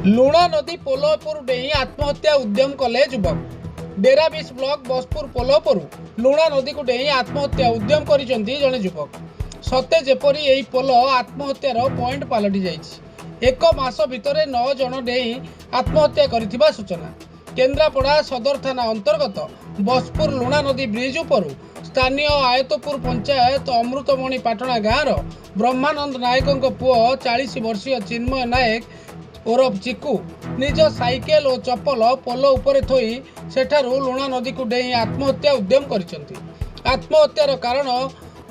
लुणा नदी पोलपुर डेई आत्महत्या उद्यम कले युवक। डेराबिश ब्लॉक बसपुर पोलपुर लुणा नदी को डेई आत्महत्या उद्यम करिसेंती जने युवक। सते जेपरी एही पोल आत्महत्यार पॉइंट पलटि जाइछि। एक मास भितरे 9 जन डेई आत्महत्या करिथिबा सूचना। केन्द्रापड़ा सदर थाना अंतर्गत बसपुर लुणा नदी ब्रिज उपर स्थानीय आयतपुर पंचायत अमृतमणि पाटणा गाँव ब्रह्मानंद नायक पुओ 40 वर्षीय चिन्मय नायक ओरफ चिकू निज साइकेल और चप्पल पोल उपरे थोई सेठारु लुणा नदी को डेई आत्महत्या उद्यम करिसेंती। आत्महत्यार कारण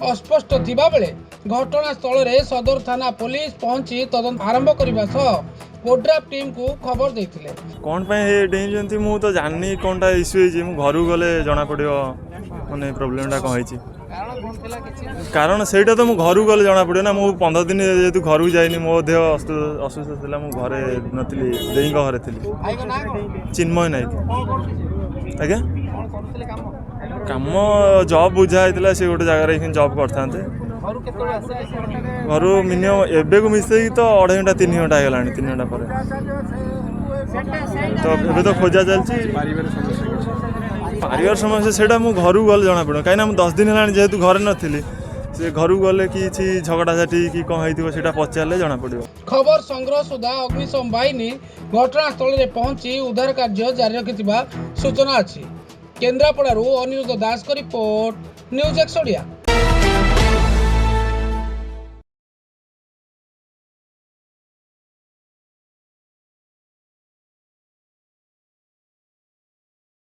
अस्पष्ट थिबा बेले घटनास्थल रे सदर थाना पुलिस पहुंची तदंत आरंभ करबा सह ओड्राफ टीम को खबर देथिले। कोन पे डेंजंती मु तो जाननी कोनटा इश्यू है जी मु घरु गले जाना पड़ियो माने प्रॉब्लमटा कोन हैछि कारण सेटा तो मु घरु गले जाना पड़ियो ना। मु 15 दिन जेतु घरु जाइनी मो देह असुस्थ थिला मु घरे नथिली देई घरे थिली। चिन्मय नायक आज्ञा काम जॉब बुझा हैतला से गोटे जगह रे जॉब करथांते घरु मिनिमम एबे को मिसे तो 2.5 घंटा 3 घंटा हेलानी 3 घंटा पर तो एबे तो खोजा चलछि। पारिवार समस्या सेटा मु घरु गले जाना पड़ो काई ना मु 10 दिन हेलानी जेतु घरे नथिली से घरु गले कि झगड़ा झाटी कि कौन हैथिबो सेटा पचारले जाना पड़ियो। खबर संग्रह सुधा अग्निशम बाहिनी घटनास्थल रे पहुंची उद्धार कार्य जारी रखिथिबा सूचना अछि। केन्द्रापड़ारू अनिरुद्ध दास का रिपोर्ट न्यूज एक्स ओडिया।